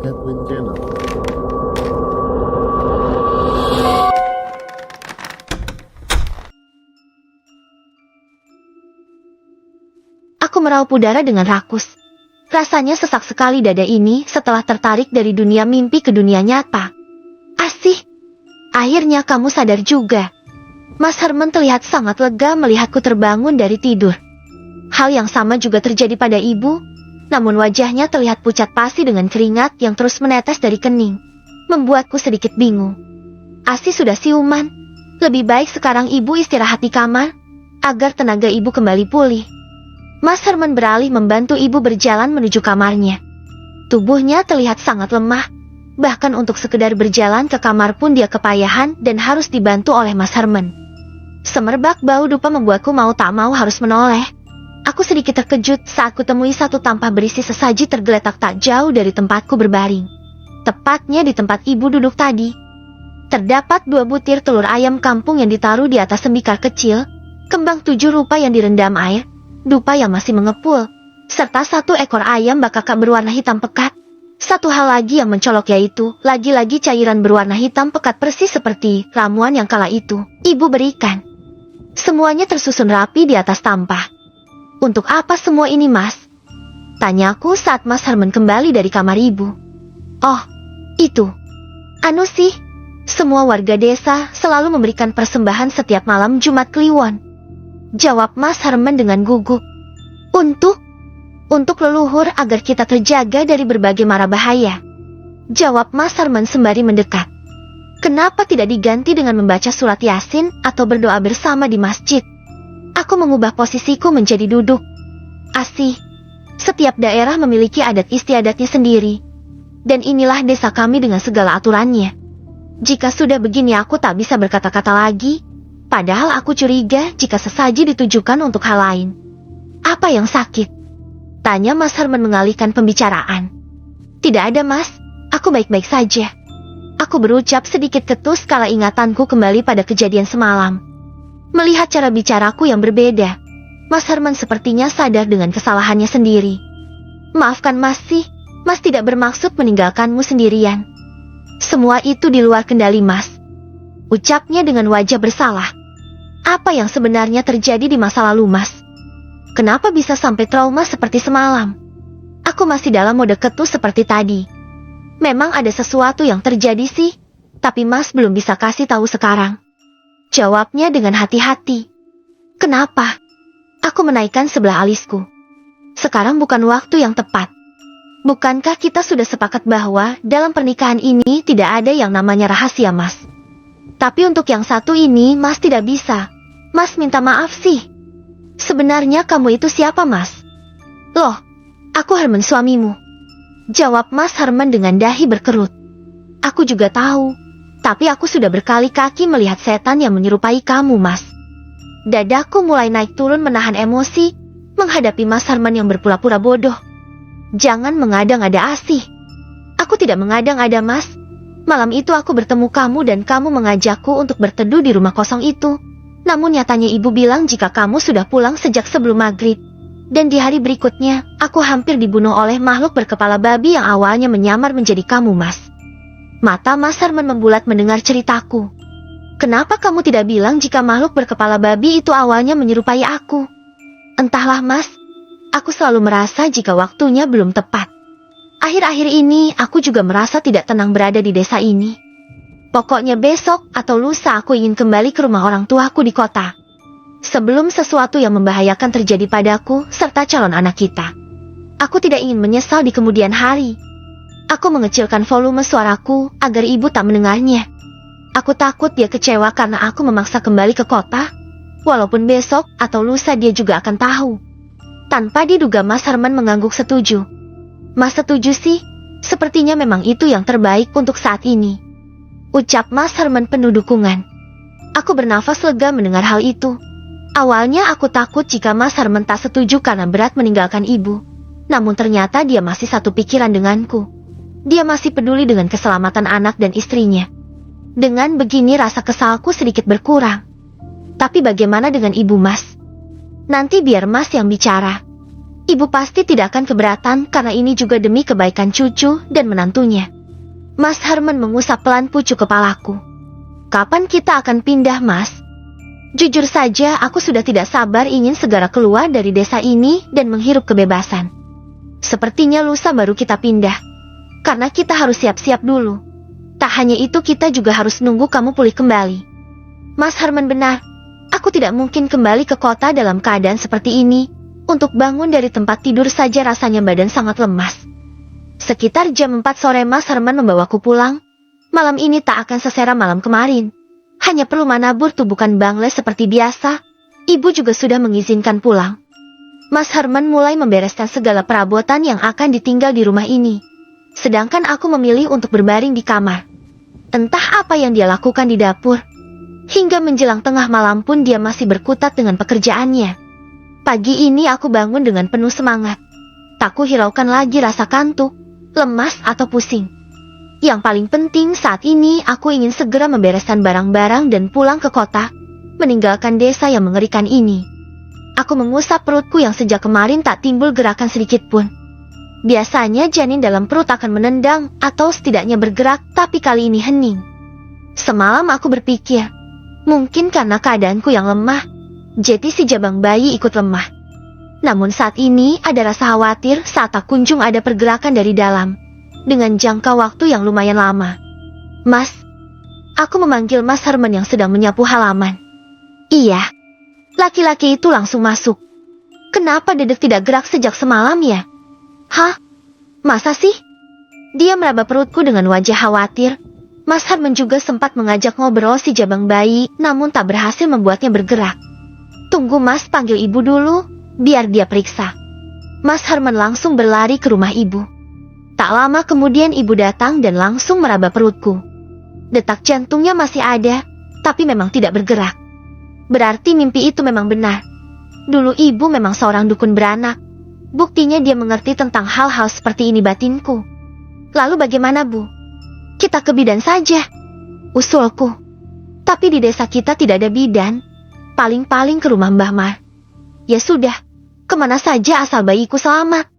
Edwin Channel. Aku meraup udara dengan rakus. Rasanya sesak sekali dada ini setelah tertarik dari dunia mimpi ke dunia nyata. Asih, akhirnya kamu sadar juga. Mas Herman terlihat sangat lega melihatku terbangun dari tidur. Hal yang sama juga terjadi pada ibu, namun wajahnya terlihat pucat pasi dengan keringat yang terus menetes dari kening. Membuatku sedikit bingung. Asih sudah siuman. Lebih baik sekarang ibu istirahat di kamar, agar tenaga ibu kembali pulih. Mas Herman beralih membantu ibu berjalan menuju kamarnya. Tubuhnya terlihat sangat lemah, bahkan untuk sekedar berjalan ke kamar pun dia kepayahan dan harus dibantu oleh Mas Herman. Semerbak bau dupa membuatku mau tak mau harus menoleh. Aku sedikit terkejut saat kutemui satu tampah berisi sesaji tergeletak tak jauh dari tempatku berbaring. Tepatnya di tempat ibu duduk tadi. Terdapat 2 butir telur ayam kampung yang ditaruh di atas tembikar kecil, kembang 7 rupa yang direndam air, dupa yang masih mengepul, serta 1 ekor ayam bakaka berwarna hitam pekat. Satu hal lagi yang mencolok yaitu, lagi-lagi cairan berwarna hitam pekat persis seperti ramuan yang kala itu ibu berikan. Semuanya tersusun rapi di atas tampah. Untuk apa semua ini, Mas? Tanyaku saat Mas Herman kembali dari kamar ibu. Oh, itu. Anu sih, semua warga desa selalu memberikan persembahan setiap malam Jumat Kliwon. Jawab Mas Herman dengan gugup. Untuk leluhur agar kita terjaga dari berbagai mara bahaya. Jawab Mas Herman sembari mendekat. Kenapa tidak diganti dengan membaca surat Yasin atau berdoa bersama di masjid? Aku mengubah posisiku menjadi duduk. Asih, setiap daerah memiliki adat istiadatnya sendiri. Dan inilah desa kami dengan segala aturannya. Jika sudah begini aku tak bisa berkata-kata lagi. Padahal aku curiga jika sesaji ditujukan untuk hal lain. Apa yang sakit? Tanya Mas Herman mengalihkan pembicaraan. Tidak ada, Mas. Aku baik-baik saja. Aku berucap sedikit ketus kala ingatanku kembali pada kejadian semalam. Melihat cara bicaraku yang berbeda, Mas Herman sepertinya sadar dengan kesalahannya sendiri. Maafkan Mas sih, Mas tidak bermaksud meninggalkanmu sendirian. Semua itu di luar kendali Mas. Ucapnya dengan wajah bersalah. Apa yang sebenarnya terjadi di masa lalu, Mas? Kenapa bisa sampai trauma seperti semalam? Aku masih dalam mode ketus seperti tadi. Memang ada sesuatu yang terjadi sih, tapi Mas belum bisa kasih tahu sekarang. Jawabnya dengan hati-hati. Kenapa? Aku menaikkan sebelah alisku. Sekarang bukan waktu yang tepat. Bukankah kita sudah sepakat bahwa dalam pernikahan ini tidak ada yang namanya rahasia, Mas? Tapi untuk yang satu ini, Mas tidak bisa. Mas minta maaf sih. Sebenarnya kamu itu siapa, Mas? Loh, aku Herman suamimu. Jawab Mas Herman dengan dahi berkerut. Aku juga tahu. Tapi aku sudah berkali-kali melihat setan yang menyerupai kamu, Mas. Dadaku mulai naik turun menahan emosi, menghadapi Mas Herman yang berpura-pura bodoh. Jangan mengadang-ada Asih. Aku tidak mengadang-ada, Mas. Malam itu aku bertemu kamu dan kamu mengajakku untuk berteduh di rumah kosong itu. Namun nyatanya ibu bilang jika kamu sudah pulang sejak sebelum maghrib. Dan di hari berikutnya, aku hampir dibunuh oleh makhluk berkepala babi yang awalnya menyamar menjadi kamu, Mas. Mata Mas Herman membulat mendengar ceritaku. Kenapa kamu tidak bilang jika makhluk berkepala babi itu awalnya menyerupai aku? Entahlah, Mas. Aku selalu merasa jika waktunya belum tepat. Akhir-akhir ini aku juga merasa tidak tenang berada di desa ini. Pokoknya besok atau lusa aku ingin kembali ke rumah orang tuaku di kota. Sebelum sesuatu yang membahayakan terjadi padaku serta calon anak kita. Aku tidak ingin menyesal di kemudian hari. Aku mengecilkan volume suaraku agar ibu tak mendengarnya. Aku takut dia kecewa karena aku memaksa kembali ke kota. Walaupun besok atau lusa dia juga akan tahu. Tanpa diduga Mas Herman mengangguk setuju. Mas setuju sih, sepertinya memang itu yang terbaik untuk saat ini. Ucap Mas Herman penuh dukungan. Aku bernafas lega mendengar hal itu. Awalnya aku takut jika Mas Herman tak setuju karena berat meninggalkan ibu. Namun ternyata dia masih satu pikiran denganku. Dia masih peduli dengan keselamatan anak dan istrinya. Dengan begini rasa kesalku sedikit berkurang. Tapi bagaimana dengan ibu, Mas? Nanti biar Mas yang bicara. Ibu pasti tidak akan keberatan karena ini juga demi kebaikan cucu dan menantunya. Mas Herman mengusap pelan pucuk kepalaku. Kapan kita akan pindah, Mas? Jujur saja, aku sudah tidak sabar ingin segera keluar dari desa ini dan menghirup kebebasan. Sepertinya lusa baru kita pindah. Karena kita harus siap-siap dulu. Tak hanya itu, kita juga harus nunggu kamu pulih kembali. Mas Herman benar. Aku tidak mungkin kembali ke kota dalam keadaan seperti ini. Untuk bangun dari tempat tidur saja rasanya badan sangat lemas. Sekitar jam 4 sore Mas Herman membawaku pulang. Malam ini tak akan seseram malam kemarin. Hanya perlu menabur tubukan Bangles seperti biasa. Ibu juga sudah mengizinkan pulang. Mas Herman mulai membereskan segala perabotan yang akan ditinggal di rumah ini. Sedangkan aku memilih untuk berbaring di kamar. Entah apa yang dia lakukan di dapur. Hingga menjelang tengah malam pun dia masih berkutat dengan pekerjaannya. Pagi ini aku bangun dengan penuh semangat. Tak kuhiraukan lagi rasa kantuk, lemas atau pusing. Yang paling penting saat ini aku ingin segera membereskan barang-barang dan pulang ke kota, meninggalkan desa yang mengerikan ini. Aku mengusap perutku yang sejak kemarin tak timbul gerakan sedikit pun. Biasanya janin dalam perut akan menendang atau setidaknya bergerak, tapi kali ini hening. Semalam aku berpikir, mungkin karena keadaanku yang lemah, jadi si jabang bayi ikut lemah. Namun saat ini ada rasa khawatir saat tak kunjung ada pergerakan dari dalam. Dengan jangka waktu yang lumayan lama. Mas, aku memanggil Mas Herman yang sedang menyapu halaman. Iya, laki-laki itu langsung masuk. Kenapa Dedek tidak gerak sejak semalam ya? Hah? Masa sih? Dia meraba perutku dengan wajah khawatir. Mas Herman juga sempat mengajak ngobrol si jabang bayi, namun tak berhasil membuatnya bergerak. Tunggu Mas, panggil ibu dulu, biar dia periksa. Mas Herman langsung berlari ke rumah ibu. Tak lama kemudian ibu datang dan langsung meraba perutku. Detak jantungnya masih ada, tapi memang tidak bergerak. Berarti mimpi itu memang benar. Dulu ibu memang seorang dukun beranak. Buktinya dia mengerti tentang hal-hal seperti ini batinku. Lalu bagaimana, Bu? Kita ke bidan saja, usulku. Tapi di desa kita tidak ada bidan. Paling-paling ke rumah Mbah Mar. Ya sudah, kemana saja asal bayiku selamat.